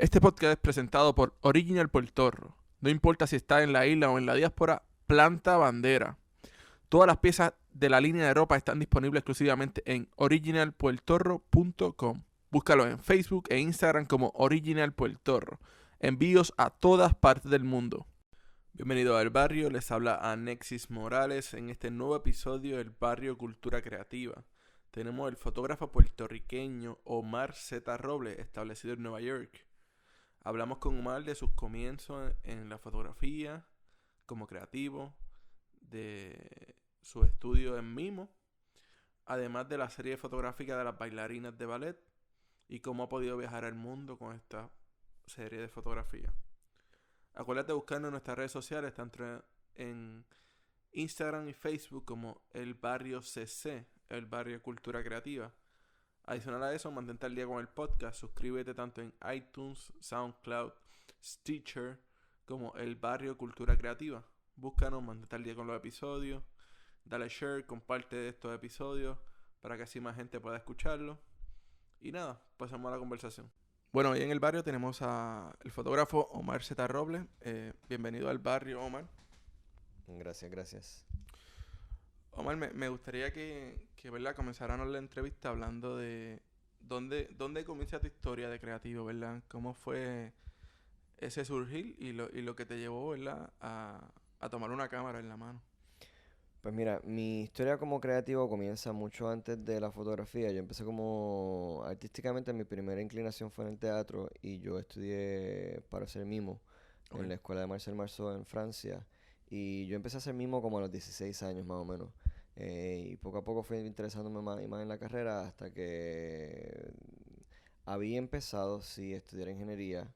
Este podcast es presentado por Original Puertorro. No importa si está en la isla o en la diáspora, planta bandera. Todas las piezas de la línea de ropa están disponibles exclusivamente en originalpuertorro.com. Búscalo en Facebook e Instagram como Original Puertorro. Envíos a todas partes del mundo. Bienvenido al barrio, les habla Anexis Morales en este nuevo episodio del Barrio Cultura Creativa. Tenemos el fotógrafo puertorriqueño Omar Z. Robles, establecido en Nueva York. Hablamos con Omar de sus comienzos en la fotografía como creativo, de su estudio en mimo, además de la serie fotográfica de las bailarinas de ballet y cómo ha podido viajar al mundo con esta serie de fotografía. Acuérdate de buscarnos en nuestras redes sociales, tanto en Instagram y Facebook como El Barrio CC, El Barrio Cultura Creativa. Adicional a eso, mantente al día con el podcast. Suscríbete tanto en iTunes, SoundCloud, Stitcher, como El Barrio Cultura Creativa. Búscanos, mantente al día con los episodios. Dale share, comparte estos episodios para que así más gente pueda escucharlo. Y nada, pasamos a la conversación. Bueno, hoy en el barrio tenemos al fotógrafo Omar Z. Robles. Bienvenido al barrio, Omar. Gracias. Omar, me gustaría que ¿verdad? Comenzáramos la entrevista hablando de dónde comienza tu historia de creativo, ¿verdad? ¿Cómo fue ese surgir y lo que te llevó, ¿verdad? A tomar una cámara en la mano. Pues mira, mi historia como creativo comienza mucho antes de la fotografía. Yo empecé como artísticamente, mi primera inclinación fue en el teatro y yo estudié para hacer mimo en Okay. la escuela de Marcel Marceau en Francia. Y yo empecé a hacer mimo como a los 16 años más o menos. Y poco a poco fui interesándome más y más en la carrera hasta que había empezado, sí, a estudiar ingeniería,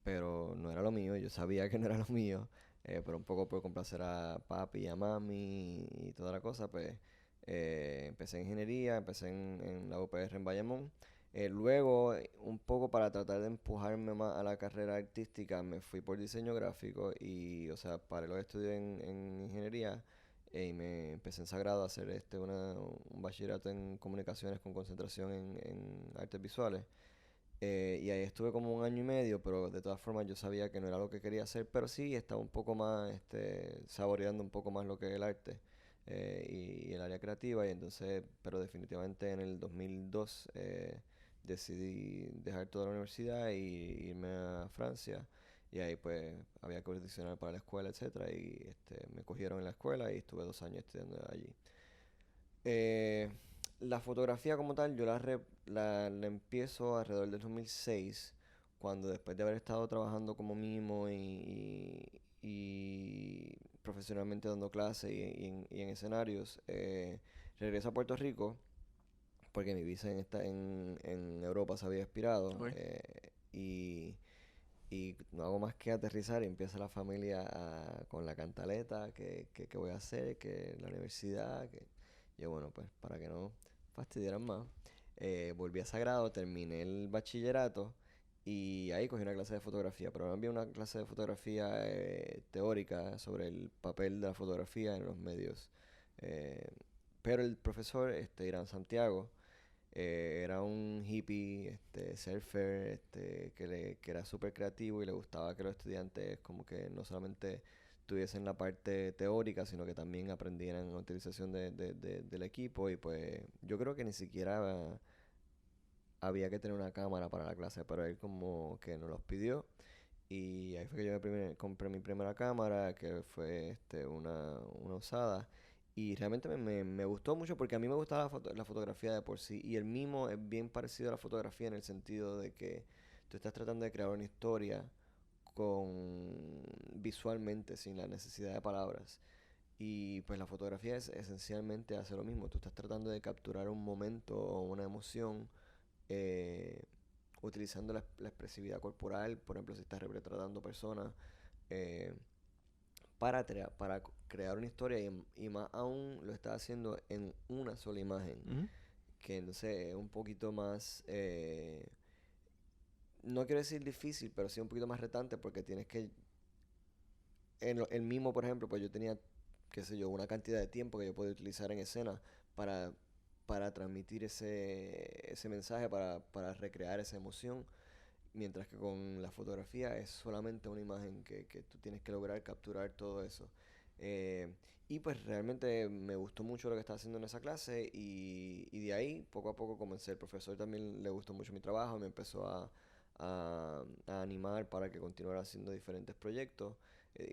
pero no era lo mío, yo sabía que no era lo mío, pero un poco por complacer a papi y a mami y toda la cosa, pues empecé en ingeniería, empecé en la UPR en Bayamón. Luego, un poco para tratar de empujarme más a la carrera artística, me fui por diseño gráfico y, o sea, paré los estudios en ingeniería y me empecé en Sagrado a hacer un bachillerato en comunicaciones con concentración en artes visuales. Y ahí estuve como un año y medio, pero de todas formas yo sabía que no era lo que quería hacer, pero sí estaba un poco más, saboreando un poco más lo que es el arte y el área creativa, y entonces, pero definitivamente en el 2002 decidí dejar toda la universidad y irme a Francia, y ahí pues había que audicionar para la escuela, etcétera, y me cogieron en la escuela y estuve 2 años estudiando allí. Eh, la fotografía como tal, yo la empiezo alrededor del 2006, cuando después de haber estado trabajando como mimo y profesionalmente dando clases y en escenarios, regreso a Puerto Rico, porque mi visa en Europa se había expirado, Okay. y no hago más que aterrizar y empieza la familia con la cantaleta, que voy a hacer, que la universidad, que yo bueno, pues para que no fastidiaran más, volví a Sagrado, terminé el bachillerato y ahí cogí una clase de fotografía, pero no había una clase de fotografía teórica sobre el papel de la fotografía en los medios. Eh, pero el profesor, Irán Santiago, era un hippie, surfer, que era súper creativo y le gustaba que los estudiantes como que no solamente tuviesen la parte teórica, sino que también aprendieran la utilización del equipo, y pues yo creo que ni siquiera había que tener una cámara para la clase, pero él como que nos los pidió. Y ahí fue que yo compré mi primera cámara, que fue una usada. Y realmente me gustó mucho porque a mí me gustaba la fotografía de por sí. Y el mimo es bien parecido a la fotografía en el sentido de que tú estás tratando de crear una historia visualmente, sin la necesidad de palabras. Y pues la fotografía es esencialmente hacer lo mismo. Tú estás tratando de capturar un momento o una emoción, eh, utilizando la expresividad corporal, por ejemplo, si estás retratando personas, eh, para crear una historia, y más aún lo estás haciendo en una sola imagen, Ujú. que entonces es un poquito más, no quiero decir difícil, pero sí un poquito más retante, porque tienes que, el mismo, por ejemplo, pues yo tenía, qué sé yo, una cantidad de tiempo que yo podía utilizar en escena para, para transmitir ese mensaje, para recrear esa emoción. mientras que con la fotografía es solamente una imagen que tú tienes que lograr capturar todo eso. Eh, y pues realmente me gustó mucho lo que estaba haciendo en esa clase y de ahí poco a poco comencé. El profesor también le gustó mucho mi trabajo, me empezó a animar para que continuara haciendo diferentes proyectos.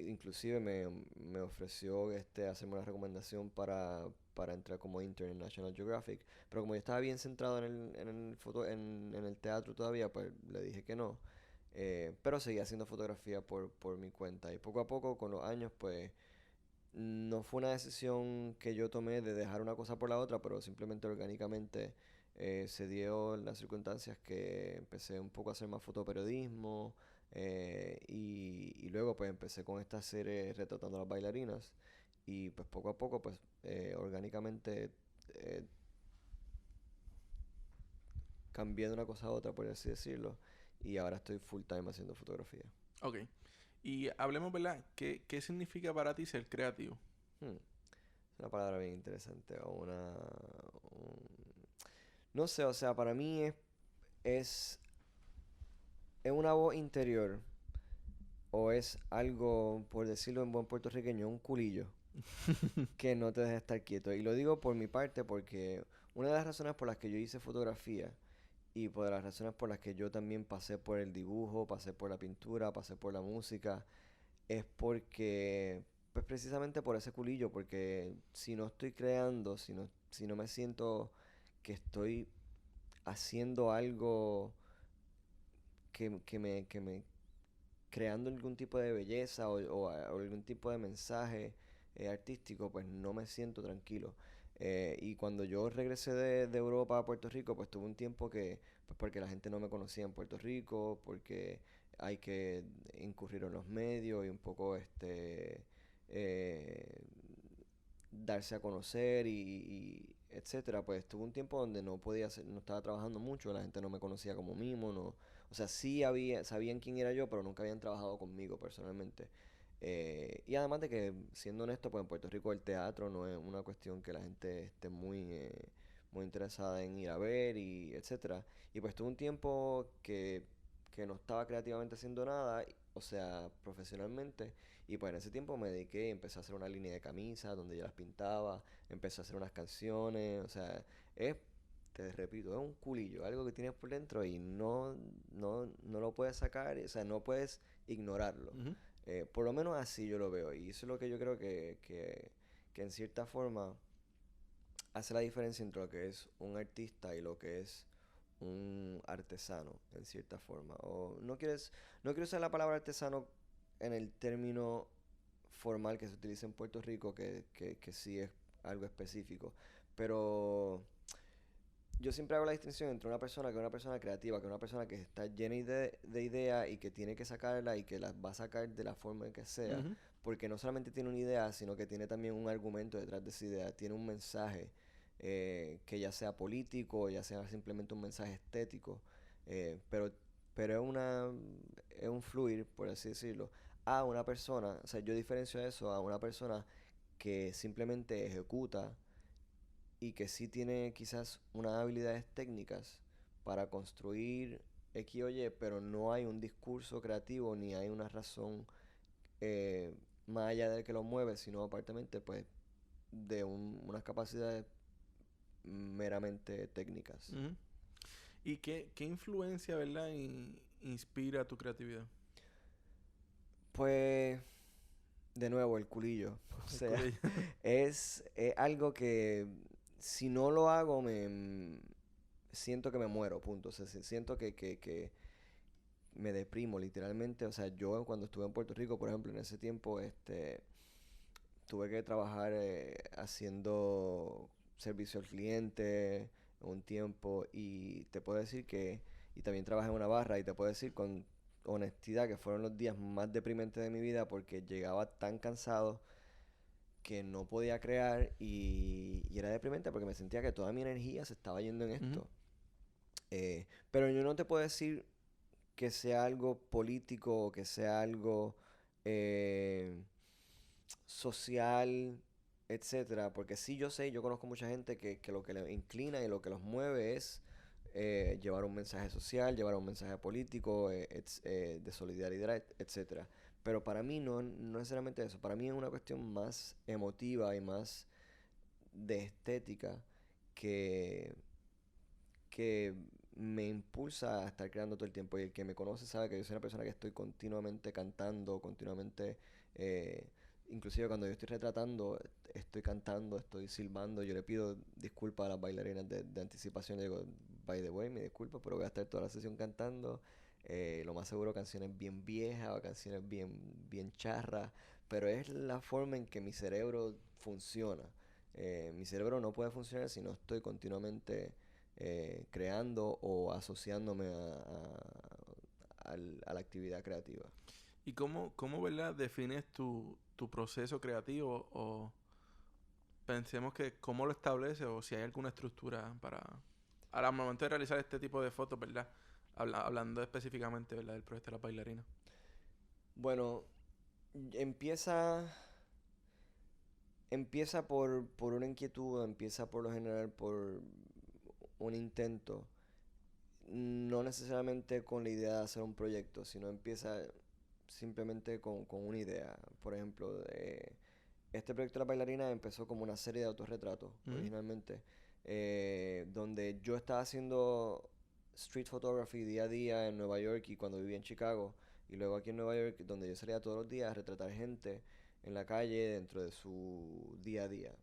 Inclusive me ofreció hacerme una recomendación para entrar como intern en National Geographic. Pero como yo estaba bien centrado en el teatro todavía, pues le dije que no. Pero seguía haciendo fotografía por mi cuenta. Y poco a poco, con los años, pues no fue una decisión que yo tomé de dejar una cosa por la otra, pero simplemente orgánicamente se dio las circunstancias que empecé un poco a hacer más fotoperiodismo y luego pues empecé con esta serie retratando a las bailarinas y pues poco a poco pues orgánicamente eh, cambié de una cosa a otra, por así decirlo, y ahora estoy full time haciendo fotografía. Ok. Y hablemos, ¿verdad? ¿Qué significa para ti ser creativo? Hmm, Es una palabra bien interesante, o no sé, o sea, para mí es, es una voz interior, o es algo, por decirlo en buen puertorriqueño, un culillo, que no te deja estar quieto. Y lo digo por mi parte porque una de las razones por las que yo hice fotografía y por las razones por las que yo también pasé por el dibujo, pasé por la pintura, pasé por la música, es porque, pues precisamente por ese culillo, porque si no estoy creando, si no me siento que estoy haciendo algo que me creando algún tipo de belleza o algún tipo de mensaje artístico, pues no me siento tranquilo. Y cuando yo regresé de Europa a Puerto Rico, pues tuve un tiempo pues porque la gente no me conocía en Puerto Rico, porque hay que incurrir en los medios y un poco eh, darse a conocer y etcétera, pues tuve un tiempo donde no podía hacer, no estaba trabajando mucho, la gente no me conocía como mimo, no, o sea, sabían quién era yo, pero nunca habían trabajado conmigo personalmente. Y además de que, siendo honesto, pues en Puerto Rico el teatro no es una cuestión que la gente esté muy interesada en ir a ver y etcétera. Y pues tuve un tiempo que no estaba creativamente haciendo nada, o sea, profesionalmente. Y pues en ese tiempo me dediqué, empecé a hacer una línea de camisas donde yo las pintaba, empecé a hacer unas canciones, o sea, te repito, es un culillo, algo que tienes por dentro y no lo puedes sacar, o sea, no puedes ignorarlo. Ujú. Por lo menos así yo lo veo y eso es lo que yo creo que en cierta forma hace la diferencia entre lo que es un artista y lo que es un artesano, en cierta forma. No quiero usar la palabra artesano en el término formal que se utiliza en Puerto Rico, que sí es algo específico. Pero yo siempre hago la distinción entre una persona que es una persona creativa, que es una persona que está llena de ideas y que tiene que sacarla y que las va a sacar de la forma en que sea, Ujú. porque no solamente tiene una idea, sino que tiene también un argumento detrás de esa idea, tiene un mensaje que ya sea político, ya sea simplemente un mensaje estético, eh, pero, pero es un fluir, por así decirlo, a una persona, o sea, yo diferencio eso a una persona que simplemente ejecuta y que sí tiene quizás unas habilidades técnicas para construir X o Y, pero no hay un discurso creativo ni hay una razón eh, más allá de que lo mueve, sino aparentemente pues de unas capacidades meramente técnicas. Ujú. ¿Y qué influencia, ¿verdad? Inspira tu creatividad? Pues de nuevo el culillo, o El sea, colegio. es algo que si no lo hago siento que me muero, punto. O sea, siento que me deprimo literalmente. O sea, yo cuando estuve en Puerto Rico, por ejemplo, en ese tiempo, tuve que trabajar haciendo servicio al cliente un tiempo y te puedo decir y también trabajé en una barra y te puedo decir con honestidad que fueron los días más deprimentes de mi vida porque llegaba tan cansado que no podía crear y era deprimente porque me sentía que toda mi energía se estaba yendo en Ujú. esto. Pero yo no te puedo decir que sea algo político o que sea algo eh, social, etcétera, porque sí yo sé, yo conozco mucha gente que lo que le inclina y lo que los mueve es llevar un mensaje social, llevar un mensaje político, de solidaridad, etcétera. Pero para mí no necesariamente eso. Para mí es una cuestión más emotiva y más de estética que, que me impulsa a estar creando todo el tiempo. Y el que me conoce sabe que yo soy una persona que estoy continuamente cantando, continuamente, eh, inclusive cuando yo estoy retratando, estoy cantando, estoy silbando. Yo le pido disculpas a las bailarinas de anticipación. Le digo, by the way, me disculpo, pero voy a estar toda la sesión cantando. Lo más seguro canciones bien viejas o canciones bien charras, pero es la forma en que mi cerebro funciona. Mi cerebro no puede funcionar si no estoy continuamente creando o asociándome a la actividad creativa. ¿Y cómo ¿verdad? Defines tu proceso creativo o pensemos que cómo lo estableces o si hay alguna estructura para al momento de realizar este tipo de fotos, ¿verdad? Hablando específicamente, ¿verdad? Del proyecto de la bailarina. Bueno, empieza, empieza por una inquietud, empieza por lo general por un intento, no necesariamente con la idea de hacer un proyecto, sino empieza simplemente con una idea. Por ejemplo, este proyecto de la bailarina empezó como una serie de autorretratos Ujú. originalmente, donde yo estaba haciendo street photography día a día en Nueva York y cuando vivía en Chicago, y luego aquí en Nueva York, donde yo salía todos los días a retratar gente en la calle dentro de su día a día.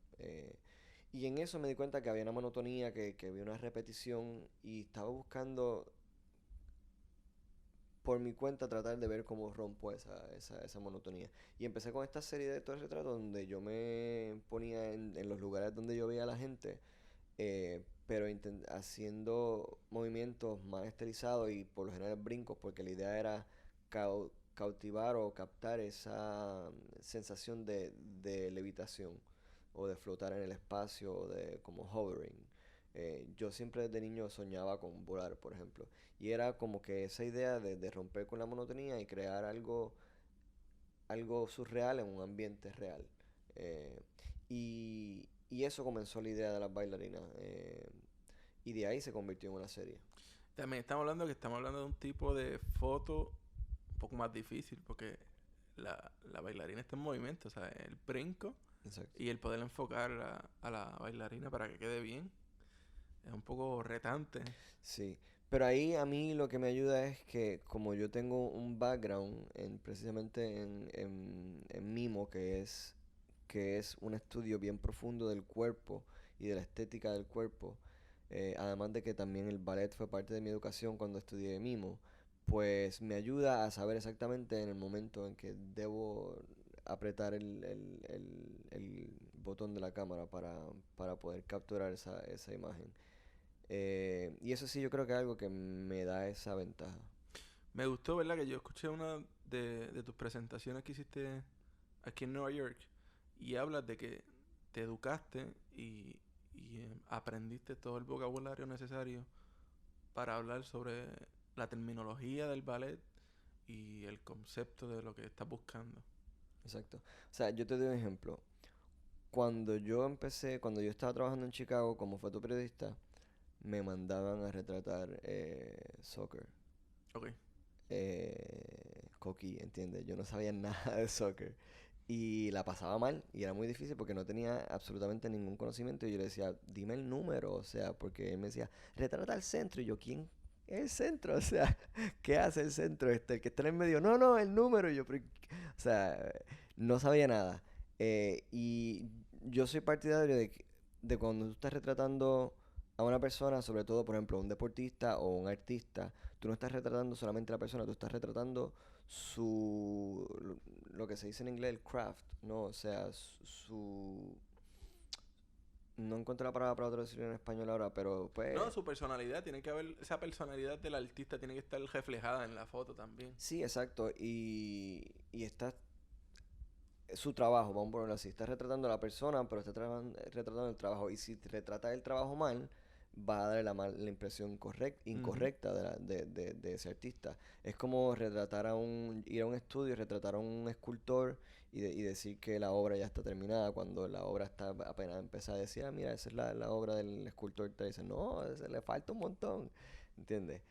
Y en eso me di cuenta que había una monotonía, que había una repetición y estaba buscando por mi cuenta tratar de ver cómo rompo esa monotonía. Y empecé con esta serie de retratos donde yo me ponía en los lugares donde yo veía a la gente, pero haciendo movimientos más estilizados y por lo general brincos, porque la idea era cautivar o captar esa sensación de levitación o de flotar en el espacio o de como hovering. Yo siempre desde niño soñaba con volar, por ejemplo. Y era como que esa idea de romper con la monotonía y crear algo surreal en un ambiente real. Eh, y eso comenzó la idea de las bailarinas. Y de ahí se convirtió en una serie. También estamos hablando de un tipo de foto un poco más difícil porque la bailarina está en movimiento, o sea, el brinco Exacto. y el poder enfocar a la bailarina para que quede bien es un poco retante. Sí. Pero ahí a mí lo que me ayuda es que como yo tengo un background precisamente en mimo, que es un estudio bien profundo del cuerpo y de la estética del cuerpo, además de que también el ballet fue parte de mi educación cuando estudié mimo, pues me ayuda a saber exactamente en el momento en que debo apretar el botón de la cámara para poder capturar esa imagen. Y eso sí yo creo que es algo que me da esa ventaja. Me gustó, ¿verdad? Que yo escuché una de tus presentaciones que hiciste aquí en Nueva York y hablas de que te educaste y aprendiste todo el vocabulario necesario para hablar sobre la terminología del ballet y el concepto de lo que estás buscando. Exacto. O sea, yo te doy un ejemplo. Cuando yo estaba trabajando en Chicago como fotoperiodista, me mandaban a retratar soccer. Ok. Coqui, ¿entiendes? Yo no sabía nada de soccer. Y la pasaba mal y era muy difícil porque no tenía absolutamente ningún conocimiento. Y yo le decía, dime el número, o sea, porque él me decía, retrata al centro. Y yo, ¿quién es el centro? O sea, ¿qué hace el centro? El que está en el medio. No, no, el número. Y yo, o sea, no sabía nada. Y yo soy partidario de cuando tú estás retratando a una persona, sobre todo, por ejemplo, un deportista o un artista, tú no estás retratando solamente a la persona, tú estás retratando lo que se dice en inglés, el craft, ¿no? O sea, no encuentro la palabra para traducirlo en español ahora, pero No, pues su personalidad, tiene que haber, esa personalidad del artista tiene que estar reflejada en la foto también. sí, exacto. Y está su trabajo, vamos a ponerlo así. Está retratando a la persona, pero está retratando el trabajo. Y si retrata el trabajo mal, va a darle la impresión Ujú. incorrecta de ese artista. Es como ir a un estudio y retratar a un escultor y decir que la obra ya está terminada cuando la obra está apenas empezada. Decir, ah, mira, esa es la obra del escultor. Te dicen, no, se le falta un montón, ¿entiendes?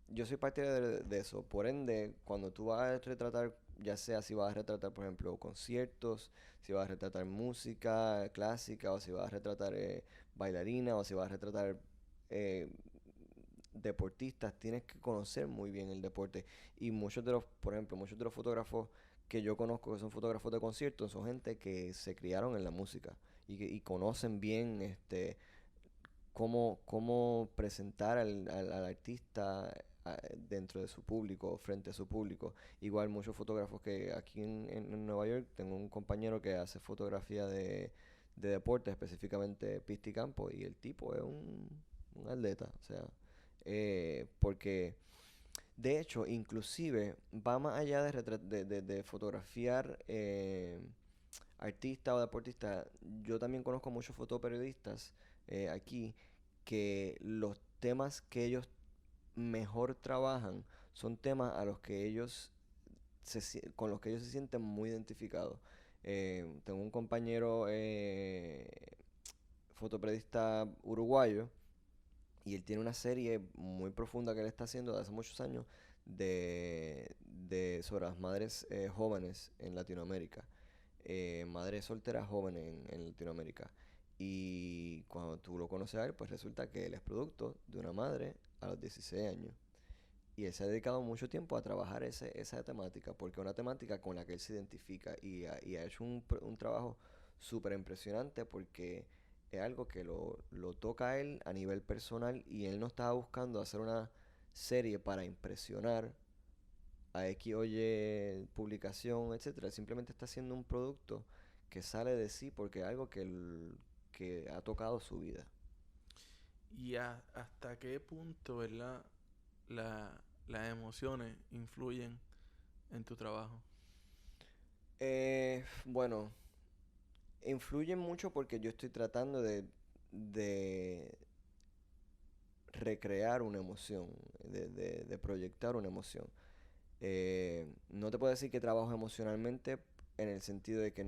Yo soy parte de eso. Por ende, cuando tú vas a retratar, ya sea si vas a retratar, por ejemplo, conciertos, si vas a retratar música clásica, o si vas a retratar bailarina, o si vas a retratar eh, deportistas, tienes que conocer muy bien el deporte. Y muchos de los, por ejemplo, muchos de los fotógrafos que yo conozco que son fotógrafos de conciertos son gente que se criaron en la música y conocen bien cómo presentar al artista dentro de su público, frente a su público. Igual muchos fotógrafos que aquí en Nueva York, tengo un compañero que hace fotografía de deporte, específicamente pista y campo, y el tipo es un atleta, o sea, porque de hecho, inclusive va más allá de fotografiar artistas o deportistas. Yo también conozco muchos fotoperiodistas aquí que los temas que ellos mejor trabajan son temas a los que con los que ellos se sienten muy identificados. Tengo un compañero fotoperiodista uruguayo y él tiene una serie muy profunda que él está haciendo desde hace muchos años sobre las madres jóvenes en Latinoamérica. Madres solteras jóvenes en Latinoamérica. Y cuando tú lo conoces a él, pues resulta que él es producto de una madre a los 16 años. Y él se ha dedicado mucho tiempo a trabajar esa temática, porque es una temática con la que él se identifica y ha hecho un trabajo súper impresionante porque es algo que lo toca a él a nivel personal y él no estaba buscando hacer una serie para impresionar a X o Y publicación, etcétera. Él simplemente está haciendo un producto que sale de sí porque es algo que ha tocado su vida. ¿Y hasta qué punto, verdad, las emociones influyen en tu trabajo? Bueno, influye mucho porque yo estoy tratando de recrear una emoción, de proyectar una emoción. No te puedo decir que trabajo emocionalmente en el sentido de que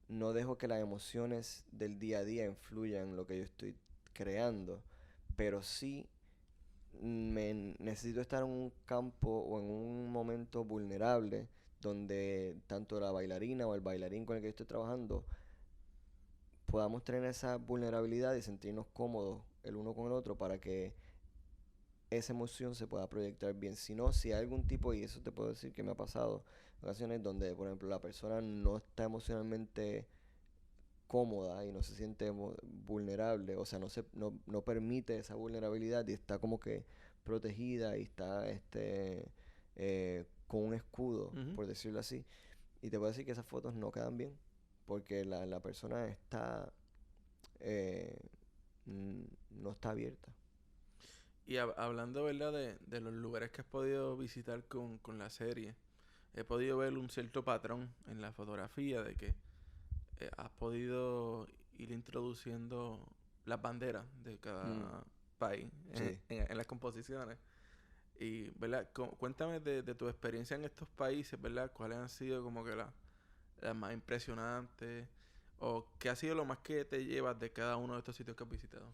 no dejo que las emociones del día a día influyan en lo que yo estoy creando, pero sí necesito estar en un campo o en un momento vulnerable donde tanto la bailarina o el bailarín con el que yo estoy trabajando podamos tener esa vulnerabilidad y sentirnos cómodos el uno con el otro para que esa emoción se pueda proyectar bien. Si no, si hay algún tipo, y eso te puedo decir que me ha pasado, ocasiones donde, por ejemplo, la persona no está emocionalmente cómoda y no se siente vulnerable, o sea, no permite esa vulnerabilidad y está como que protegida y está con un escudo, Ujú. por decirlo así. Y te puedo decir que esas fotos no quedan bien, porque la persona eh, no está abierta. Y hablando, ¿verdad? De los lugares que has podido visitar con la serie, he podido ver un cierto patrón en la fotografía de que has podido ir introduciendo las banderas de Mm, cada país sí. en las composiciones. Y, ¿verdad? Cuéntame de tu experiencia en estos países, ¿verdad? ¿Cuáles han sido como que las más impresionantes? ¿O qué ha sido lo más que te llevas de cada uno de estos sitios que has visitado?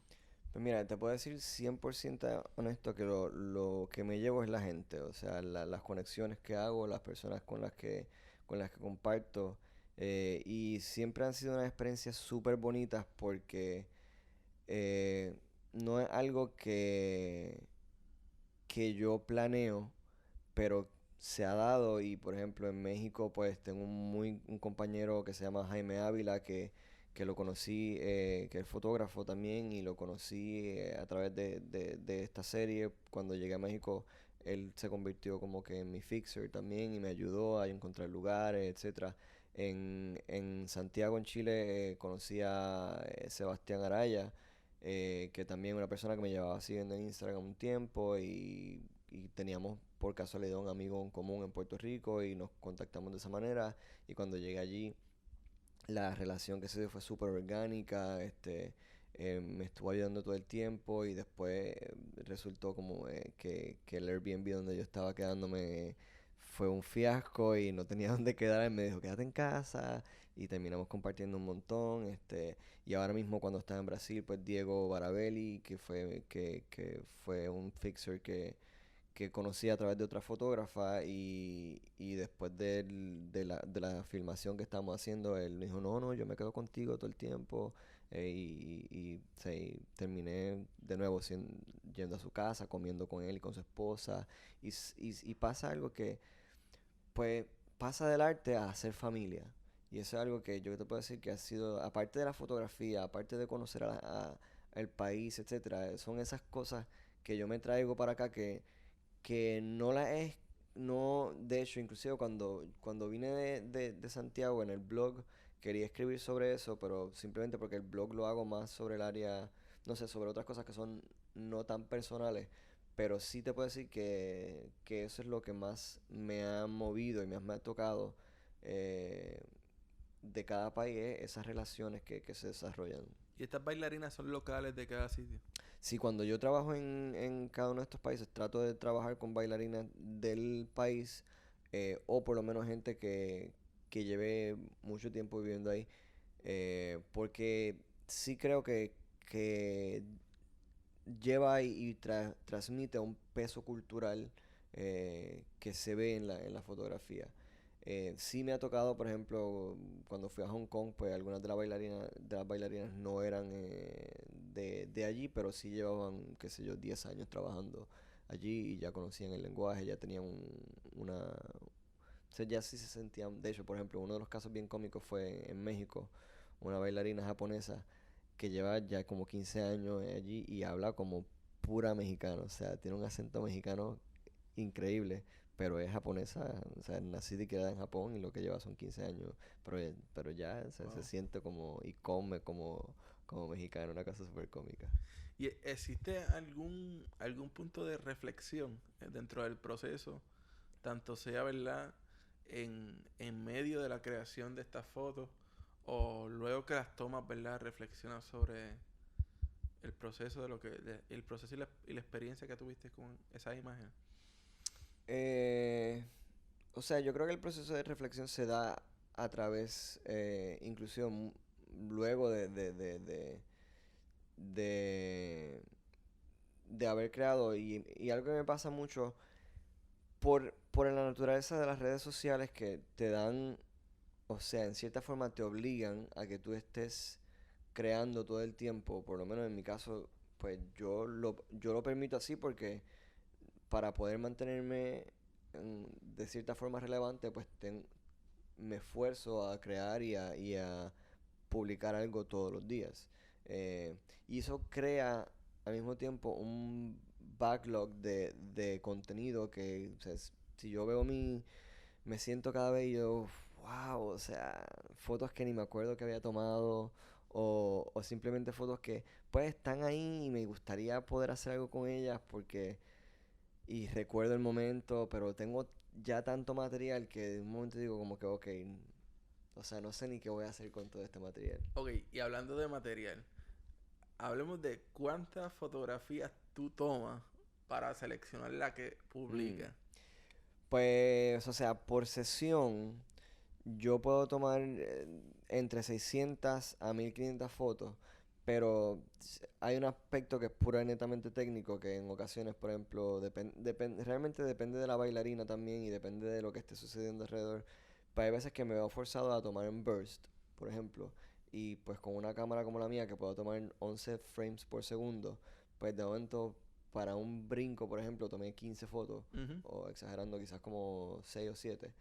Pues mira, te puedo decir 100% honesto que lo que me llevo es la gente, o sea, las conexiones que hago, las personas con las que comparto, y siempre han sido unas experiencias súper bonitas porque no es algo que yo planeo, pero se ha dado y por ejemplo en México pues tengo un compañero que se llama Jaime Ávila que lo conocí, que es fotógrafo también y lo conocí a través de esta serie. Cuando llegué a México él se convirtió como que en mi fixer también y me ayudó a encontrar lugares, etcétera. En Santiago, en Chile, conocí a Sebastián Araya, que también es una persona que me llevaba siguiendo en Instagram un tiempo y teníamos por casualidad un amigo en común en Puerto Rico y nos contactamos de esa manera y cuando llegué allí la relación que se dio fue súper orgánica, me estuvo ayudando todo el tiempo y después resultó como que el Airbnb donde yo estaba quedándome fue un fiasco y no tenía dónde quedar. Él me dijo, quédate en casa y terminamos compartiendo un montón. Y ahora mismo cuando estaba en Brasil, pues Diego Barabelli, que fue un fixer que conocí a través de otra fotógrafa y después de la filmación que estábamos haciendo, él me dijo, no, no, yo me quedo contigo todo el tiempo. Terminé de nuevo yendo a su casa, comiendo con él y con su esposa. Y pasa algo que, pues, pasa del arte a hacer familia. Y eso es algo que yo te puedo decir que ha sido, aparte de la fotografía, aparte de conocer el país, etcétera, son esas cosas que yo me traigo para acá que no la es, no, de hecho, inclusive cuando vine de Santiago en el blog, quería escribir sobre eso, pero simplemente porque el blog lo hago más sobre el área, no sé, sobre otras cosas que son no tan personales, pero sí te puedo decir que eso es lo que más me ha movido y me ha tocado eh, de cada país, esas relaciones que se desarrollan. ¿Y estas bailarinas son locales de cada sitio? Sí, cuando yo trabajo en cada uno de estos países, trato de trabajar con bailarinas del país o por lo menos gente que lleve mucho tiempo viviendo ahí, porque sí creo que lleva y transmite un peso cultural que se ve en la fotografía. Sí me ha tocado, por ejemplo, cuando fui a Hong Kong, pues algunas de las bailarinas no eran de allí, pero sí llevaban, qué sé yo, 10 años trabajando allí y ya conocían el lenguaje, ya tenían una... O sea, ya sí se sentían... De hecho, por ejemplo, uno de los casos bien cómicos fue en México, una bailarina japonesa que lleva ya como 15 años allí y habla como pura mexicano, o sea, tiene un acento mexicano increíble, pero es japonesa, o sea, nacida y criada en Japón y lo que lleva son 15 años, pero ya se Wow. siente como y come como mexicano, una cosa súper cómica. ¿Y existe algún punto de reflexión dentro del proceso, tanto sea, ¿verdad?, en medio de la creación de estas fotos o luego que las tomas, ¿verdad?, reflexionas sobre el proceso el proceso y la experiencia que tuviste con esas imágenes? Eh, o sea, yo creo que el proceso de reflexión se da a través, inclusive luego de, de haber creado y algo que me pasa mucho por la naturaleza de las redes sociales que te dan, o sea, en cierta forma te obligan a que tú estés creando todo el tiempo, por lo menos en mi caso, pues yo lo permito así porque para poder mantenerme de cierta forma relevante, pues me esfuerzo a crear y a publicar algo todos los días. Y eso crea al mismo tiempo un backlog de contenido que, o sea, si yo veo me siento cada vez y yo, wow, o sea, fotos que ni me acuerdo que había tomado o simplemente fotos que pues están ahí y me gustaría poder hacer algo con ellas porque y recuerdo el momento, pero tengo ya tanto material que de un momento digo como que, ok, o sea, no sé ni qué voy a hacer con todo este material. Ok, y hablando de material, hablemos de cuántas fotografías tú tomas para seleccionar la que Mm. publicas. Pues, o sea, por sesión yo puedo tomar entre 600 a 1500 fotos, pero hay un aspecto que es pura y netamente técnico que en ocasiones, por ejemplo, realmente depende de la bailarina también y depende de lo que esté sucediendo alrededor. Pero hay veces que me veo forzado a tomar en burst, por ejemplo, y pues con una cámara como la mía que puedo tomar en 11 frames por segundo, pues de momento para un brinco, por ejemplo, tomé 15 fotos, Ujú. o exagerando quizás como 6 o 7.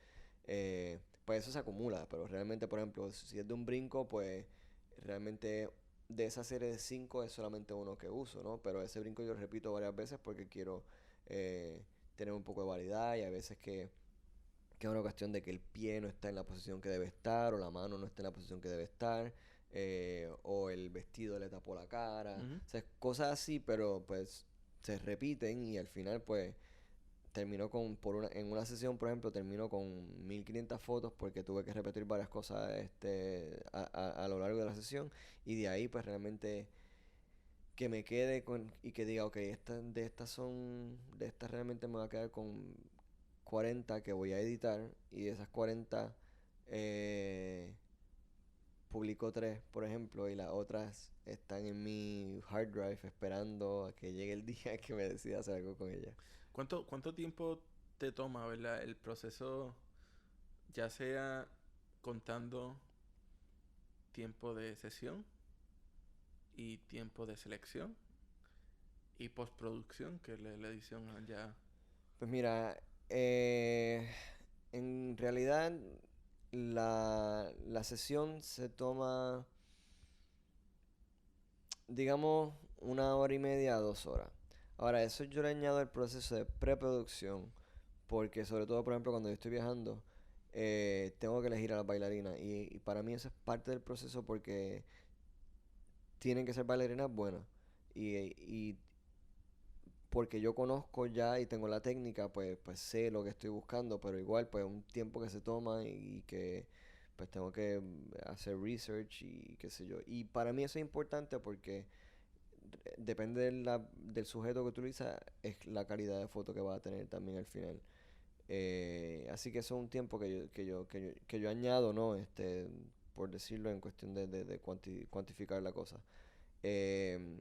Pues eso se acumula, pero realmente, por ejemplo, si es de un brinco, pues realmente de esa serie de 5 es solamente uno que uso, ¿no? Pero ese brinco yo lo repito varias veces porque quiero tener un poco de variedad y a veces que es una cuestión de que el pie no está en la posición que debe estar o la mano no está en la posición que debe estar o el vestido le tapó la cara, Ujú. o sea, cosas así, pero pues se repiten y al final pues terminó en una sesión, por ejemplo, terminó con 1500 fotos porque tuve que repetir varias cosas a lo largo de la sesión y de ahí pues realmente que me quede con y que diga, ok, de estas realmente me voy a quedar con 40 que voy a editar y de esas 40 eh, publico 3, por ejemplo, y las otras están en mi hard drive esperando a que llegue el día que me decida hacer algo con ellas. ¿Cuánto tiempo te toma, verdad, el proceso, ya sea contando tiempo de sesión y tiempo de selección y postproducción, que es la edición ya? Pues mira, en realidad la sesión se toma, digamos, 1 hora y media a 2 horas. Ahora, eso yo le añado el proceso de preproducción, porque sobre todo, por ejemplo, cuando yo estoy viajando, tengo que elegir a las bailarinas. Y para mí eso es parte del proceso porque tienen que ser bailarinas buenas. Y porque yo conozco ya y tengo la técnica, pues sé lo que estoy buscando, pero igual, pues un tiempo que se toma y que pues tengo que hacer research y qué sé yo. Y para mí eso es importante porque depende del sujeto que utiliza, es la calidad de foto que va a tener también al final. Así que eso es un tiempo que yo añado, ¿no? Por decirlo en cuestión de cuantificar la cosa. Em,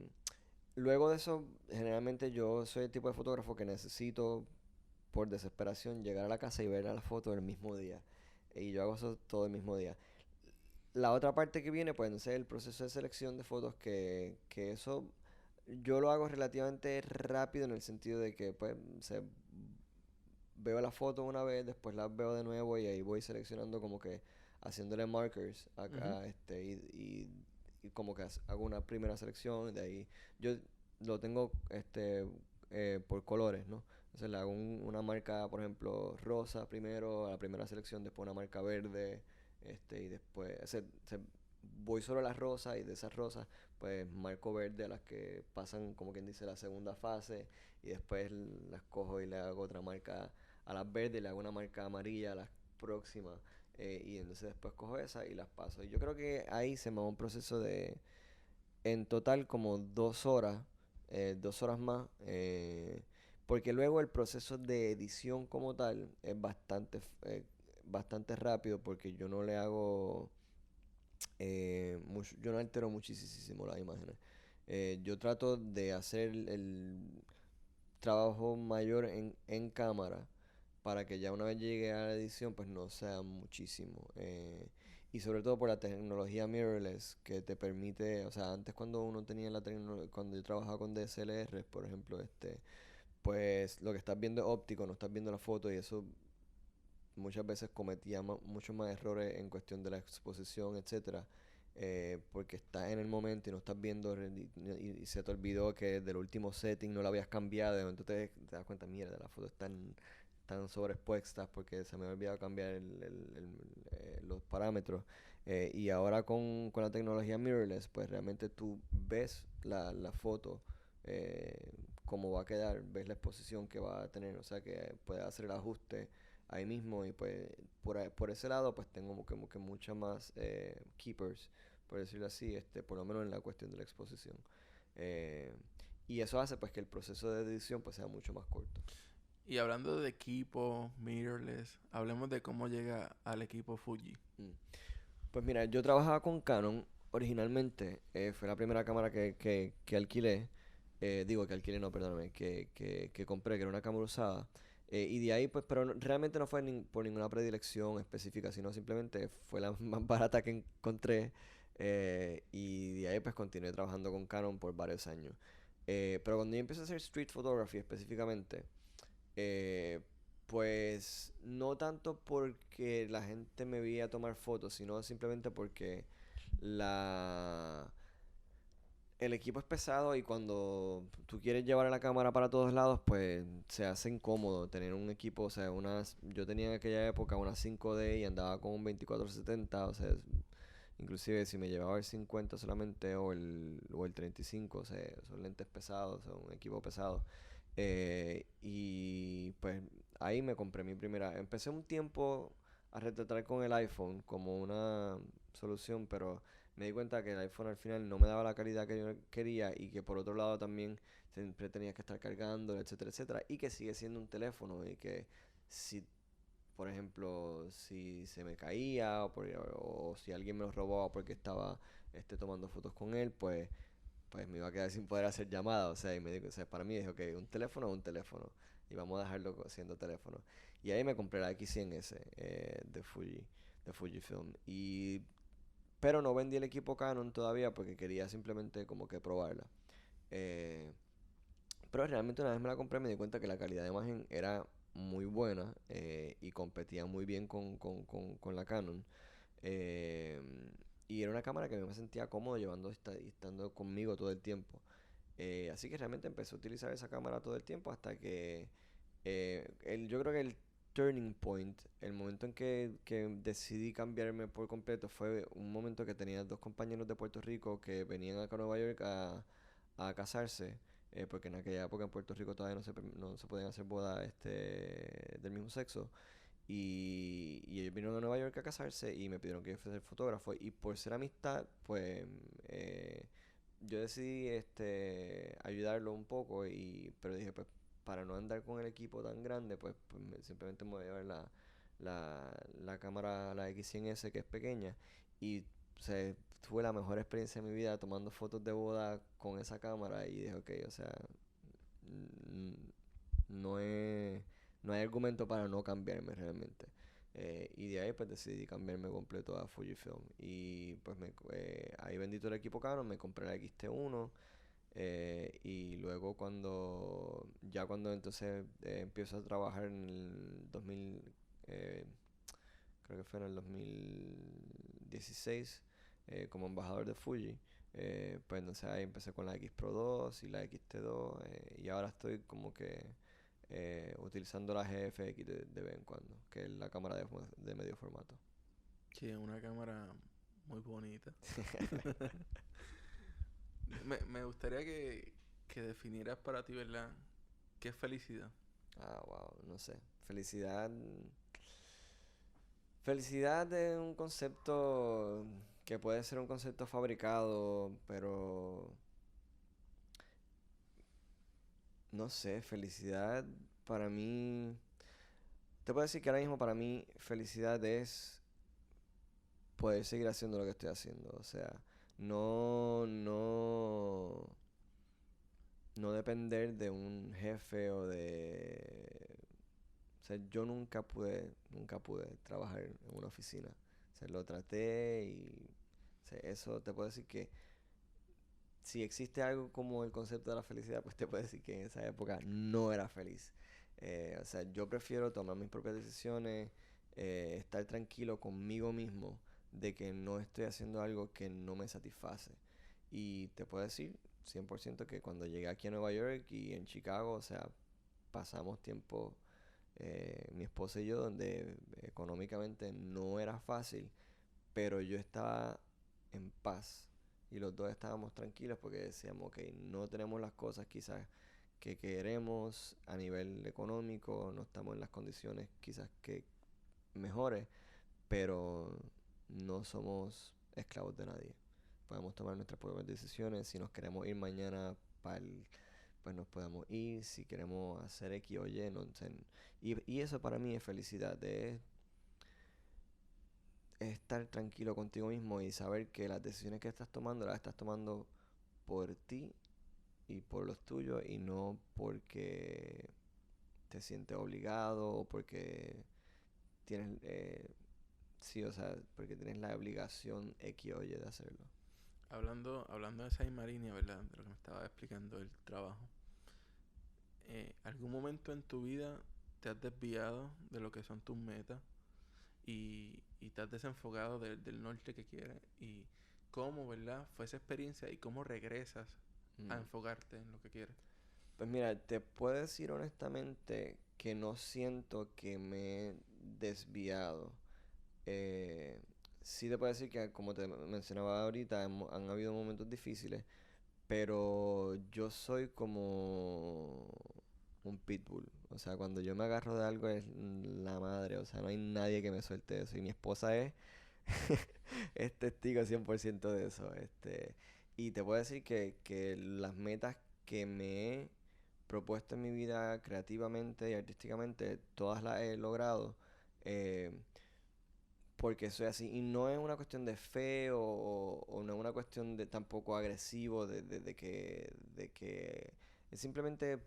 Luego de eso, generalmente yo soy el tipo de fotógrafo que necesito, por desesperación, llegar a la casa y ver a la foto el mismo día. Y yo hago eso todo el mismo día. La otra parte que viene puede ser el proceso de selección de fotos, que eso yo lo hago relativamente rápido en el sentido de que pues veo la foto una vez, después la veo de nuevo y ahí voy seleccionando como que haciéndole markers Ujú. acá, y como que hago una primera selección, de ahí yo lo tengo por colores, ¿no? Entonces le hago una marca, por ejemplo, rosa primero, a la primera selección, después una marca verde, y después voy solo a las rosas y de esas rosas pues marco verde a las que pasan como quien dice la segunda fase y después las cojo y le hago otra marca a las verdes, le hago una marca amarilla a las próximas, y entonces después cojo esa y las paso. Y yo creo que ahí se me va un proceso de, en total como 2 horas, 2 horas más, porque luego el proceso de edición como tal es bastante rápido porque yo no le hago, yo no altero muchísimo las imágenes. Yo trato de hacer el trabajo mayor en cámara para que ya una vez llegue a la edición pues no sea muchísimo. Y sobre todo por la tecnología mirrorless que te permite, o sea, antes cuando uno tenía la tecnología, cuando yo trabajaba con DSLR, por ejemplo, pues lo que estás viendo es óptico, no estás viendo la foto y eso muchas veces cometía muchos más errores en cuestión de la exposición, etcétera, porque estás en el momento y no estás viendo y se te olvidó que del último setting no lo habías cambiado, entonces te das cuenta, mierda, las fotos están sobreexpuestas porque se me ha olvidado cambiar los parámetros. Y ahora con la tecnología mirrorless, pues realmente tú ves la foto, cómo va a quedar, ves la exposición que va a tener, o sea que puedes hacer el ajuste ahí mismo y pues por ese lado pues tengo como que mucha más keepers, por decirlo así, por lo menos en la cuestión de la exposición. Eh, y eso hace pues que el proceso de edición pues sea mucho más corto. Y hablando de equipo, mirrorless, hablemos de cómo llega al equipo Fuji. Mm. Pues mira, yo trabajaba con Canon originalmente, fue la primera cámara que alquilé, digo que alquilé, no, perdóname, que compré, que era una cámara usada. Y de ahí, pues, pero realmente no fue por ninguna predilección específica, sino simplemente fue la más barata que encontré. Y de ahí, pues, continué trabajando con Canon por varios años. Pero cuando yo empecé a hacer street photography específicamente, eh, pues no tanto porque la gente me veía tomar fotos, sino simplemente porque la el equipo es pesado y cuando tú quieres llevar la cámara para todos lados, pues se hace incómodo tener un equipo, o sea, yo tenía en aquella época una 5D y andaba con un 24-70, o sea, inclusive si me llevaba el 50 solamente o el 35, o sea, son lentes pesados, son un equipo pesado. Y pues ahí me compré mi primera. Empecé un tiempo a retratar con el iPhone como una solución, pero me di cuenta que el iPhone al final no me daba la calidad que yo quería y que por otro lado también siempre tenía que estar cargando, etcétera, etcétera. Y que sigue siendo un teléfono y que si, por ejemplo, si se me caía o si alguien me lo robaba porque estaba tomando fotos con él, pues me iba a quedar sin poder hacer llamadas. O sea, y me dijo, o sea, para mí dije, ok, un teléfono es un teléfono. Y vamos a dejarlo siendo teléfono. Y ahí me compré la X100S de Fujifilm. Pero no vendí el equipo Canon todavía porque quería simplemente como que probarla. Eh, pero realmente una vez me la compré me di cuenta que la calidad de imagen era muy buena y competía muy bien con la Canon. Eh, y era una cámara que me sentía cómodo llevando y estando conmigo todo el tiempo. Así que realmente empecé a utilizar esa cámara todo el tiempo hasta que yo creo que el turning point, el momento en que decidí cambiarme por completo fue un momento que tenía dos compañeros de Puerto Rico que venían acá a Nueva York a casarse, porque en aquella época en Puerto Rico todavía no se podían hacer bodas del mismo sexo. Y ellos vinieron a Nueva York a casarse y me pidieron que yo fuese el fotógrafo. Y por ser amistad, pues yo decidí ayudarlo un poco. Pero dije, pues para no andar con el equipo tan grande, simplemente me voy a llevar la cámara, la X100S, que es pequeña. Y o sea, tuve la mejor experiencia de mi vida tomando fotos de boda con esa cámara. Y dije, ok, o sea, mm, no es, no hay argumento para no cambiarme realmente. Y de ahí pues decidí cambiarme completo a Fujifilm. Y pues ahí vendí todo el equipo Canon, me compré la X-T1. Y luego cuando entonces empiezo a trabajar en el 2000, eh, creo que fue en el 2016, como embajador de Fuji. Pues entonces ahí empecé con la X Pro 2 y la XT2, y ahora estoy como que utilizando la GFX de vez en cuando, que es la cámara de medio formato. Sí, es una cámara muy bonita. Me gustaría que definieras para ti, ¿verdad? ¿Qué es felicidad? Ah, wow, no sé. Felicidad. Felicidad es un concepto que puede ser un concepto fabricado, pero no sé, felicidad para mí, te puedo decir que ahora mismo para mí felicidad es poder seguir haciendo lo que estoy haciendo, o sea, no no depender de un jefe o sea, yo nunca pude trabajar en una oficina. O sea, lo traté y o sea, eso te puedo decir que si existe algo como el concepto de la felicidad, pues te puedo decir que en esa época no era feliz. O sea, yo prefiero tomar mis propias decisiones, estar tranquilo conmigo mismo de que no estoy haciendo algo que no me satisface. Y te puedo decir 100% que cuando llegué aquí a Nueva York y en Chicago, o sea, pasamos tiempo, mi esposa y yo, donde económicamente no era fácil, pero yo estaba en paz y los dos estábamos tranquilos porque decíamos, ok, no tenemos las cosas quizás que queremos a nivel económico, no estamos en las condiciones quizás que mejores, pero no somos esclavos de nadie. Podemos tomar nuestras propias decisiones. Si nos queremos ir mañana pues nos podemos ir. Si queremos hacer X o Y, no sé. Y eso para mí es felicidad. Es estar tranquilo contigo mismo y saber que las decisiones que estás tomando las estás tomando por ti y por los tuyos y no porque te sientes obligado o porque tienes, sí, o sea, porque tienes la obligación X o Y de hacerlo. Hablando de esa misma línea, ¿verdad? De lo que me estaba explicando del trabajo. ¿Algún momento en tu vida te has desviado de lo que son tus metas y te has desenfocado del norte que quieres? ¿Y cómo, verdad, fue esa experiencia y cómo regresas a Mm. enfocarte en lo que quieres? Pues mira, te puedo decir honestamente que no siento que me he desviado. Eh, sí te puedo decir que, como te mencionaba ahorita, han habido momentos difíciles, pero yo soy como un pitbull. O sea, cuando yo me agarro de algo es la madre. O sea, no hay nadie que me suelte eso. Y mi esposa es testigo 100% de eso. Y te puedo decir que las metas que me he propuestas en mi vida creativamente y artísticamente, todas las he logrado. eh, Porque soy así. Y no es una cuestión de fe o no es una cuestión de tampoco agresivo de que simplemente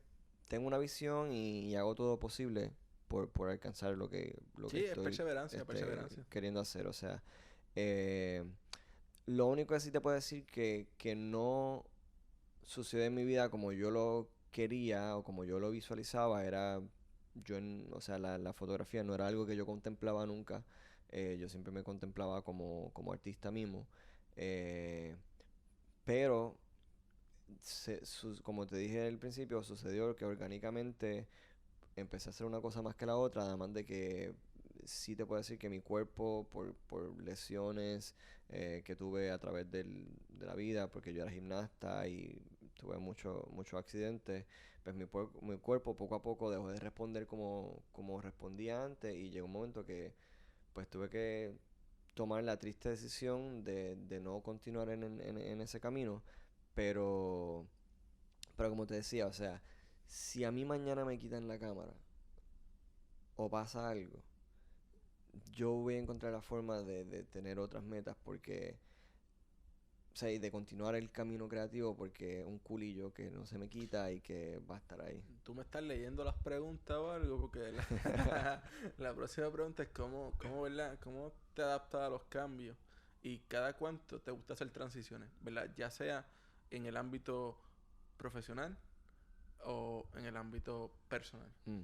tengo una visión y hago todo posible por alcanzar lo que Sí, es estoy perseverancia, perseverancia. queriendo hacer. O sea, eh, lo único que sí te puedo decir que no sucedió en mi vida como yo lo quería o como yo lo visualizaba era o sea, la fotografía no era algo que yo contemplaba nunca. Yo siempre me contemplaba como artista mismo. Eh, pero, como te dije al principio, sucedió que orgánicamente empecé a hacer una cosa más que la otra, además de que sí te puedo decir que mi cuerpo, por lesiones que tuve a través de la vida, porque yo era gimnasta y tuve muchos accidentes, pues mi cuerpo poco a poco dejó de responder como respondía antes y llegó un momento que pues tuve que tomar la triste decisión de no continuar en ese camino, pero, pero como te decía, o sea, si a mí mañana me quitan la cámara, o pasa algo, yo voy a encontrar la forma de tener otras metas porque, o sea, y de continuar el camino creativo porque es un culillo que no se me quita y que va a estar ahí. ¿Tú me estás leyendo las preguntas o algo? Porque la próxima pregunta es ¿verdad? ¿Cómo te adaptas a los cambios? Y cada cuánto te gusta hacer transiciones, ¿verdad? Ya sea en el ámbito profesional o en el ámbito personal. Mm.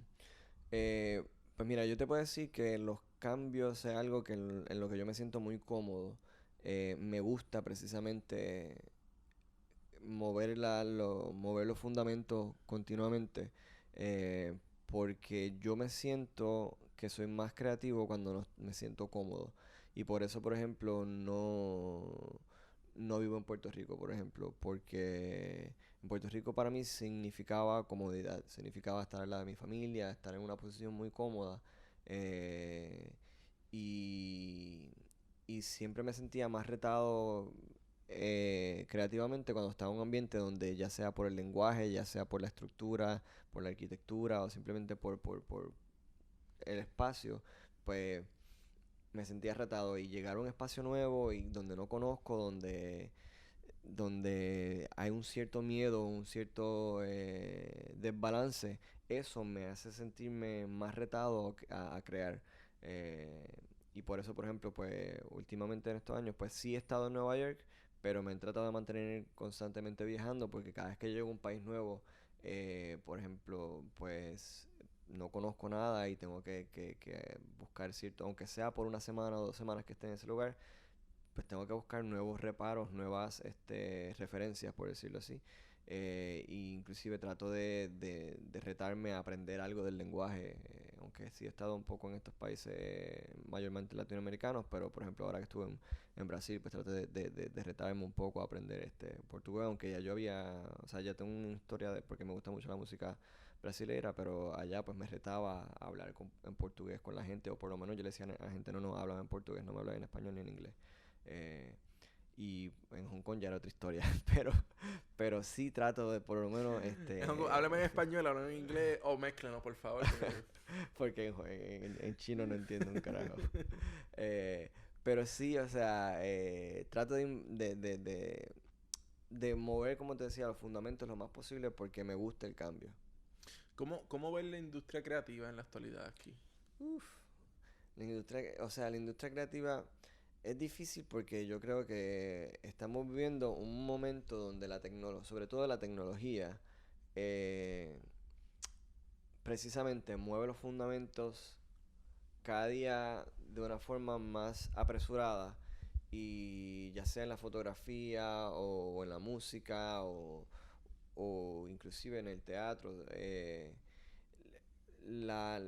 Eh, pues mira, yo te puedo decir que los cambios es algo que en lo que yo me siento muy cómodo. Me gusta precisamente mover los fundamentos continuamente, eh, porque yo me siento que soy más creativo cuando me siento cómodo. Y por eso, por ejemplo, no vivo en Puerto Rico, por ejemplo, porque en Puerto Rico para mí significaba comodidad, significaba estar al lado de mi familia, estar en una posición muy cómoda. eh, y, y siempre me sentía más retado creativamente cuando estaba en un ambiente donde ya sea por el lenguaje, ya sea por la estructura, por la arquitectura o simplemente por el espacio, pues me sentía retado y llegar a un espacio nuevo y donde no conozco, donde hay un cierto miedo, un cierto desbalance, eso me hace sentirme más retado a crear. Eh, y por eso, por ejemplo, pues últimamente en estos años, pues sí he estado en Nueva York, pero me he tratado de mantener constantemente viajando porque cada vez que llego a un país nuevo, por ejemplo, pues no conozco nada y tengo que buscar cierto, aunque sea por una semana o 2 semanas que esté en ese lugar, pues tengo que buscar nuevos reparos, nuevas referencias, por decirlo así. E inclusive trato de retarme a aprender algo del lenguaje, aunque sí he estado un poco en estos países mayormente latinoamericanos, pero por ejemplo ahora que estuve en Brasil, pues traté de retarme un poco a aprender portugués, aunque ya yo había, o sea, ya tengo una historia porque me gusta mucho la música brasilera, pero allá pues me retaba a hablar en portugués con la gente, o por lo menos yo le decía a la gente, no hablan en portugués, no me hablan en español ni en inglés. Eh, y en Hong Kong ya era otra historia, pero sí trato de por lo menos Háblame en español, háblame en inglés o mézclanos, por favor. porque en chino no entiendo un carajo. Eh, pero sí, o sea, trato de mover, como te decía, los fundamentos lo más posible porque me gusta el cambio. ¿Cómo ves la industria creativa en la actualidad aquí? Uf, la industria creativa es difícil porque yo creo que estamos viviendo un momento donde sobre todo la tecnología, eh, precisamente mueve los fundamentos cada día de una forma más apresurada y ya sea en la fotografía o en la música o inclusive en el teatro, la,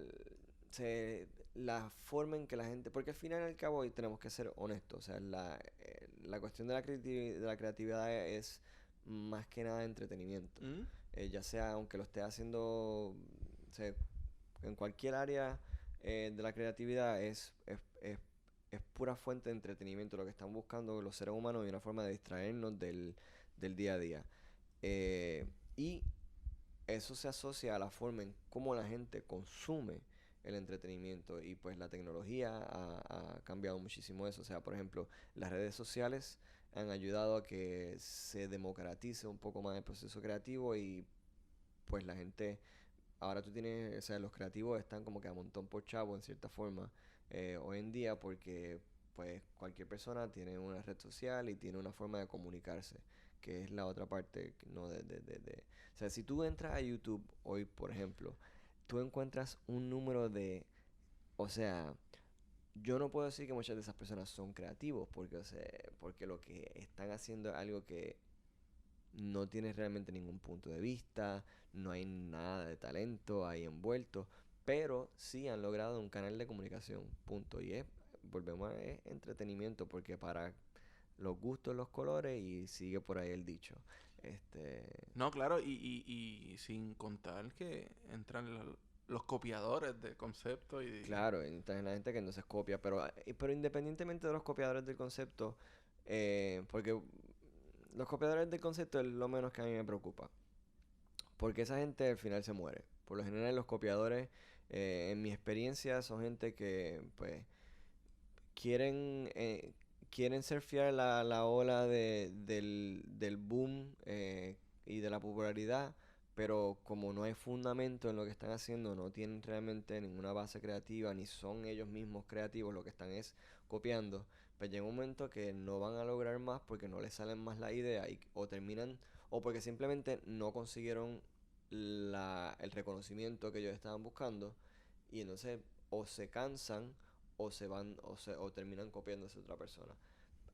la forma en que la gente, porque al final y al cabo hoy tenemos que ser honestos, o sea, la cuestión de la creatividad es más que nada entretenimiento. ¿Mm? Ya sea aunque lo esté haciendo, o sea, en cualquier área de la creatividad es pura fuente de entretenimiento lo que están buscando los seres humanos y una forma de distraernos del día a día. Y eso se asocia a la forma en cómo la gente consume el entretenimiento y pues la tecnología ha cambiado muchísimo eso. O sea, por ejemplo, las redes sociales han ayudado a que se democratice un poco más el proceso creativo y pues la gente, ahora tú tienes, o sea, los creativos están como que a montón por chavo en cierta forma hoy en día porque pues cualquier persona tiene una red social y tiene una forma de comunicarse, que es la otra parte, ¿no? O sea, si tú entras a YouTube hoy, por ejemplo, tú encuentras un número de, o sea, yo no puedo decir que muchas de esas personas son creativos porque, o sea, porque lo que están haciendo es algo que no tienes realmente ningún punto de vista, no hay nada de talento ahí envuelto, pero sí han logrado un canal de comunicación, punto. Y es, volvemos a es entretenimiento, porque para los gustos, los colores, y sigue por ahí el dicho. Este, No, claro, y sin contar que entran los copiadores de conceptos y... claro, entonces la gente que no se copia, pero independientemente de los copiadores del concepto, porque los copiadores del concepto es lo menos que a mí me preocupa. Porque esa gente al final se muere. Por lo general los copiadores, en mi experiencia, son gente que pues quieren, quieren surfear la ola del boom y de la popularidad, pero como no hay fundamento en lo que están haciendo, no tienen realmente ninguna base creativa, ni son ellos mismos creativos, lo que están es copiando, pues llega un momento que no van a lograr más porque no les salen más la idea o terminan, o porque simplemente no consiguieron el reconocimiento que ellos estaban buscando, y entonces o se cansan o se van o terminan copiándose a otra persona.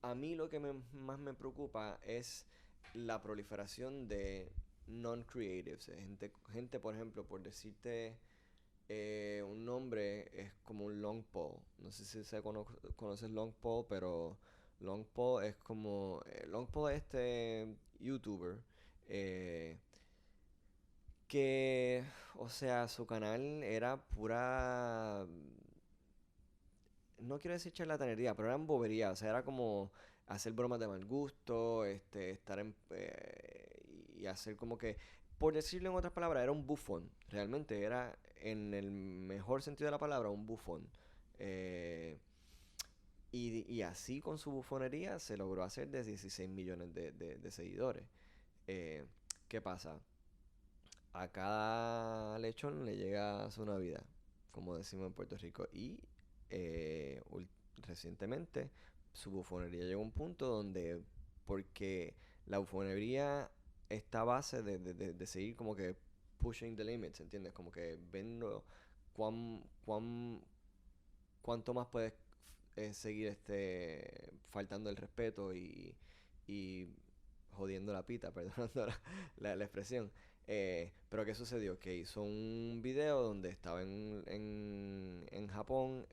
A mí lo que más me preocupa es la proliferación de non-creatives. Gente, por ejemplo, por decirte un nombre, es como un long pole. No sé si conoces long pole, pero long pole es como... long pole es este youtuber eh, que, o sea, su canal era pura, no quiero decir charlatanería, pero eran boberías, o sea, era como hacer bromas de mal gusto, estar y hacer como que, por decirlo en otras palabras, era un bufón, realmente era, en el mejor sentido de la palabra, un bufón. Eh, y así con su bufonería se logró hacer de 16 millones de seguidores. Eh, ¿Qué pasa? A cada lechón le llega su Navidad, como decimos en Puerto Rico. Y recientemente su bufonería llegó a un punto donde, porque la bufonería está a base de seguir como que pushing the limits, ¿entiendes? Como que viendo cuánto más puedes seguir faltando el respeto y jodiendo la pita, perdonando la expresión. Pero ¿qué sucedió? Que hizo un video donde estaba en Japón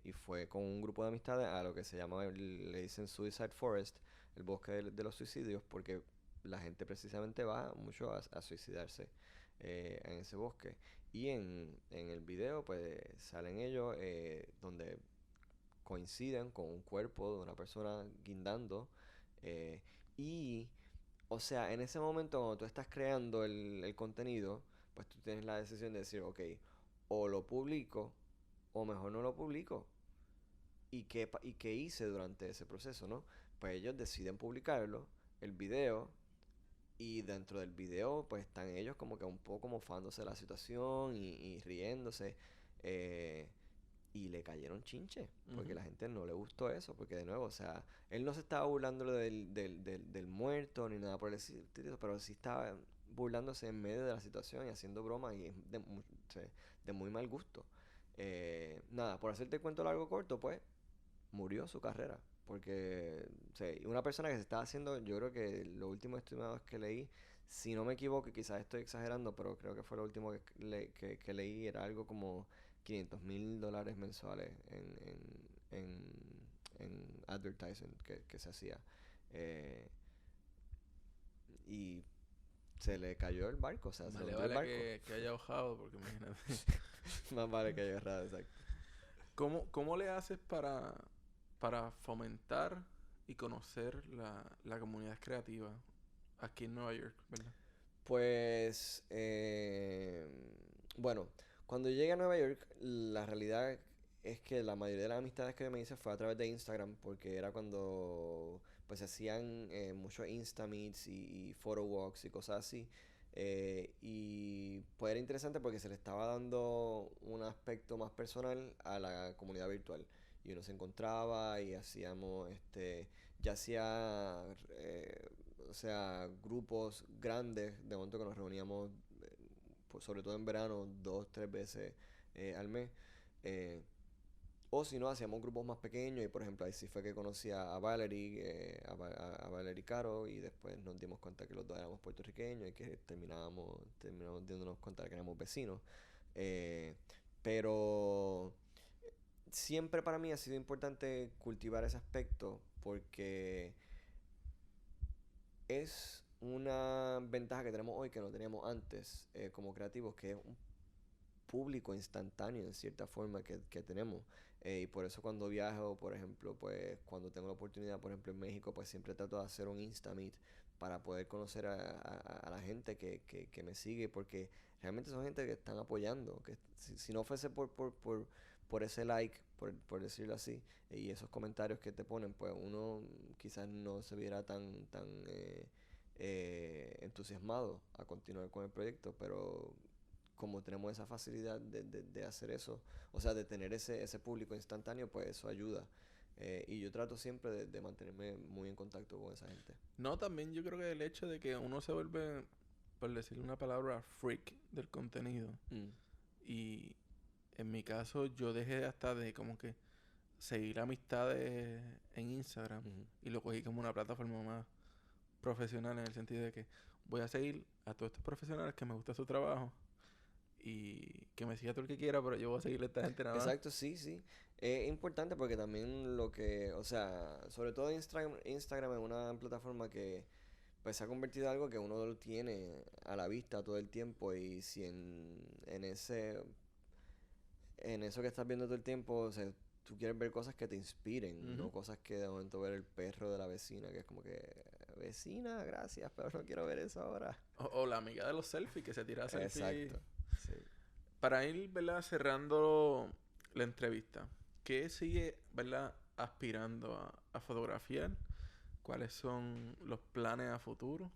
y fue con un grupo de amistades a lo que se llama, le dicen Suicide Forest, el bosque de los suicidios, porque la gente precisamente va mucho a suicidarse en ese bosque. Y en el video pues salen ellos donde coinciden con un cuerpo de una persona guindando. eh, y, o sea, en ese momento cuando tú estás creando el contenido, pues tú tienes la decisión de decir, ok, o lo publico o mejor no lo publico. ¿Y qué hice durante ese proceso, no? Pues ellos deciden publicarlo, el video, y dentro del video, pues están ellos como que un poco mofándose de la situación y riéndose. eh, y le cayeron chinche, porque Ujú. la gente no le gustó eso, porque de nuevo, o sea, él no se estaba burlando del muerto ni nada por el estilo, pero sí estaba burlándose en medio de la situación y haciendo bromas y de muy mal gusto. Nada, por hacerte el cuento largo corto, pues murió su carrera. Porque una persona que se estaba haciendo, yo creo que los últimos estimados que leí, si no me equivoco, y quizás estoy exagerando, pero creo que fue lo último que leí, era algo como $500,000 mensuales en advertising que se hacía. Eh, y se le cayó el barco, o sea, se le Vale, hundió el vale barco. que haya bajado, porque imagínate. Más vale que haya errado, exacto. ¿Cómo le haces para fomentar y conocer la comunidad creativa aquí en Nueva York, ¿verdad? Pues, bueno, cuando llegué a Nueva York, la realidad es que la mayoría de las amistades que me hice fue a través de Instagram, porque era cuando pues se hacían muchos Insta Meets y photo walks y cosas así. Y pues era interesante porque se le estaba dando un aspecto más personal a la comunidad virtual. Y uno se encontraba y hacíamos, ya hacía, o sea, grupos grandes, de momento que nos reuníamos, pues, sobre todo en verano, 2, 3 veces al mes. Eh, o si no, hacíamos grupos más pequeños y por ejemplo ahí sí fue que conocí a Valerie, a Valerie Caro y después nos dimos cuenta que los dos éramos puertorriqueños y que terminamos dándonos cuenta de que éramos vecinos. Eh, pero siempre para mí ha sido importante cultivar ese aspecto porque es una ventaja que tenemos hoy que no teníamos antes como creativos, que es un público instantáneo en cierta forma que tenemos. Y por eso cuando viajo, por ejemplo, pues cuando tengo la oportunidad, por ejemplo en México, pues siempre trato de hacer un Insta-Meet para poder conocer a la gente que me sigue, porque realmente son gente que están apoyando, que si no fuese por ese like, por decirlo así, y esos comentarios que te ponen, pues uno quizás no se viera tan entusiasmado a continuar con el proyecto, pero como tenemos esa facilidad de hacer eso, o sea, de tener ese público instantáneo, pues eso ayuda. Y yo trato siempre de mantenerme muy en contacto con esa gente. No, también yo creo que el hecho de que uno se vuelve, por decirle una palabra, freak del contenido. Mm, Y en mi caso, yo dejé hasta de como que seguir amistades en Instagram ujú. y lo cogí como una plataforma más profesional en el sentido de que voy a seguir a todos estos profesionales que me gusta su trabajo y que me siga todo el que quiera, pero yo voy a seguirle a esta gente nada más. Exacto, sí, sí. Es importante porque también o sea, sobre todo Instagram es una plataforma que pues se ha convertido en algo que uno lo tiene a la vista todo el tiempo y si en eso que estás viendo todo el tiempo, o sea, tú quieres ver cosas que te inspiren, no Ujú. cosas que de momento ver el perro de la vecina, que es como que, vecina, gracias, pero no quiero ver eso ahora. O la amiga de los selfies que se tira selfies. Exacto, sí. Para ir, ¿verdad? Cerrando la entrevista, ¿qué sigue, ¿verdad? Aspirando a fotografiar? ¿Cuáles son los planes a futuro?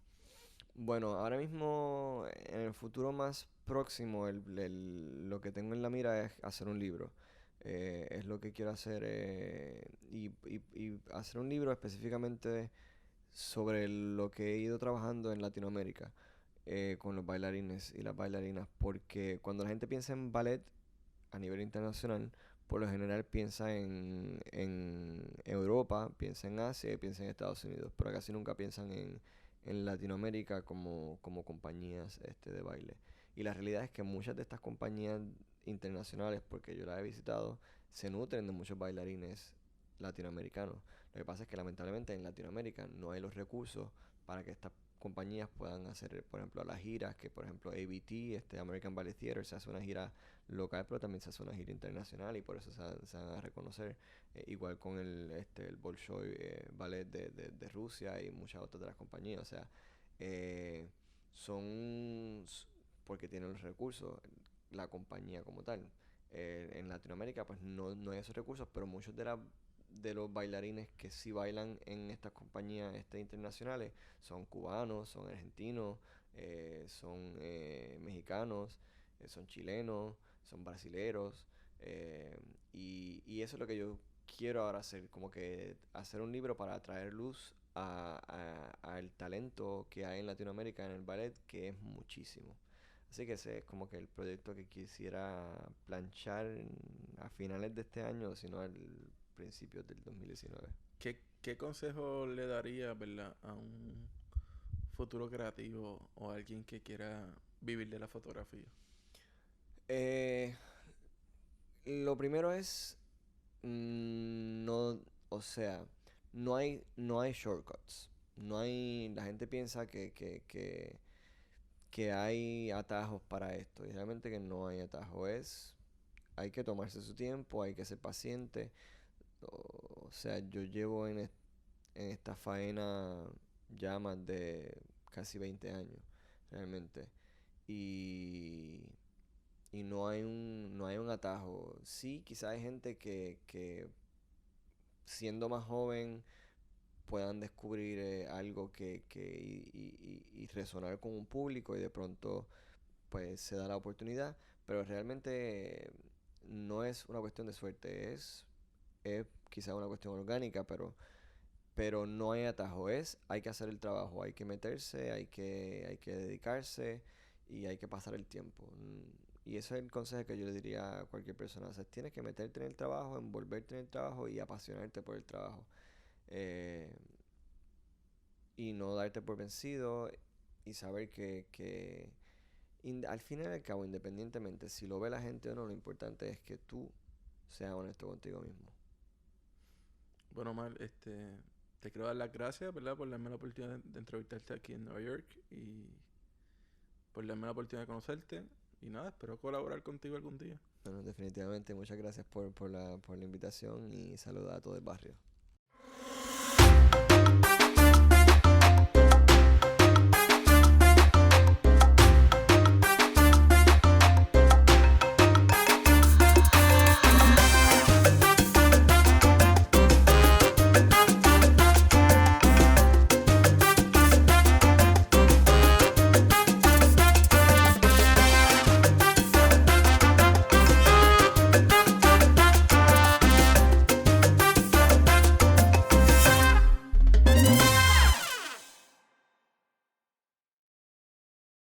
Bueno, ahora mismo, en el futuro más próximo, lo que tengo en la mira es hacer un libro. Es lo que quiero hacer y hacer un libro específicamente sobre lo que he ido trabajando en Latinoamérica con los bailarines y las bailarinas, porque cuando la gente piensa en ballet a nivel internacional, por lo general piensa en Europa, piensa en Asia y piensa en Estados Unidos, pero casi nunca piensan en Latinoamérica como compañías de baile. Y la realidad es que muchas de estas compañías internacionales, porque yo las he visitado, se nutren de muchos bailarines latinoamericanos. Lo que pasa es que lamentablemente en Latinoamérica no hay los recursos para que estas compañías puedan hacer, por ejemplo, las giras, que por ejemplo ABT, American Ballet Theater, se hace una gira local, pero también se hace una gira internacional y por eso se van a reconocer. Igual con el Bolshoi Ballet de Rusia y muchas otras de las compañías. O sea, eh, son porque tienen los recursos, la compañía como tal. En Latinoamérica pues no hay esos recursos, pero muchos de los bailarines que sí bailan en estas compañías internacionales son cubanos, son argentinos, son mexicanos, son chilenos, son brasileros. Y eso es lo que yo quiero ahora hacer, como que hacer un libro para traer luz al talento que hay en Latinoamérica en el ballet, que es muchísimo. Así que ese es como que el proyecto que quisiera planchar a finales de este año, sino al principio del 2019. ¿Qué consejo le daría, ¿verdad? A un futuro creativo o a alguien que quiera vivir de la fotografía? Eh, lo primero es no, o sea, no hay shortcuts. La gente piensa que hay atajos para esto y realmente que no hay atajo. Hay que tomarse su tiempo, hay que ser paciente. O sea, yo llevo en esta faena ya más de casi 20 años. realmente. Y, y no hay un atajo. Sí, quizás hay gente que siendo más joven puedan descubrir algo y resonar con un público y de pronto pues se da la oportunidad, pero realmente no es una cuestión de suerte, es quizás una cuestión orgánica, pero no hay atajo, hay que hacer el trabajo, hay que meterse, hay que dedicarse y hay que pasar el tiempo. Y ese es el consejo que yo le diría a cualquier persona. O sea, tienes que meterte en el trabajo, envolverte en el trabajo y apasionarte por el trabajo. Eh, y no darte por vencido y saber que al fin y al cabo, independientemente si lo ve la gente o no, lo importante es que tú seas honesto contigo mismo. Bueno, Omar, te quiero dar las gracias, ¿verdad? Por darme la oportunidad de entrevistarte aquí en Nueva York y por darme la oportunidad de conocerte. Y nada, espero colaborar contigo algún día. Bueno, definitivamente muchas gracias por la invitación y saluda a todo el barrio.